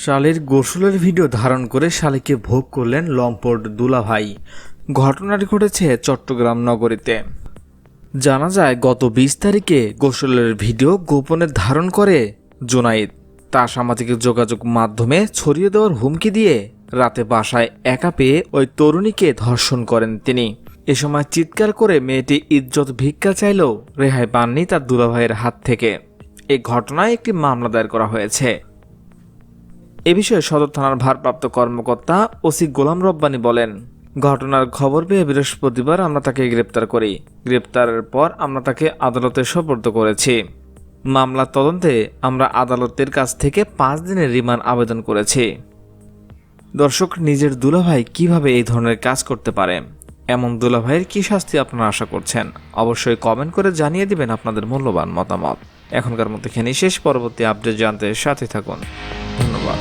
শালীর গোসলের ভিডিও ধারণ করে শালীকে ভোগ করলেন লম্পট দুলাভাই। ঘটনাটি ঘটেছে চট্টগ্রাম নগরীতে। জানা যায় গত 20 তারিখে গোসলের ভিডিও গোপনে ধারণ করে জুনাইদ। তা সামাজিক যোগাযোগ মাধ্যমে ছড়িয়ে দেওয়ার হুমকি দিয়ে রাতে বাসায় একা পেয়ে ওই তরুণীকে ধর্ষণ করেন তিনি। এ সময় চিৎকার করে মেয়েটি ইজ্জত ভিক্ষা চাইলেও রেহাই পাননি তার দুলাভাইয়ের হাত থেকে। এই ঘটনায় একটি মামলা দায়ের করা হয়েছে। এ বিষয়ে সদর থানার ভারপ্রাপ্ত কর্মকর্তা ওসি গোলাম রব্বানী বলেন, ঘটনার খবর পেয়ে বৃহস্পতিবার আমরা তাকে গ্রেপ্তার করি। গ্রেপ্তারের পর আমরা তাকে আদালতে সোপর্দ করেছি। মামলার তদন্তে আমরা আদালতের কাছ থেকে 5 দিনের রিমান্ড আবেদন করেছি। দর্শক, নিজের দুলাভাই কিভাবে এই ধরনের কাজ করতে পারে? এমন দুলাভাইয়ের কি শাস্তি আপনারা আশা করছেন? অবশ্যই কমেন্ট করে জানিয়ে দিবেন আপনাদের মূল্যবান মতামত। এখনকার মতো এখানেই শেষ। পরবর্তী আপডেট জানতে সাথে থাকুন। ধন্যবাদ।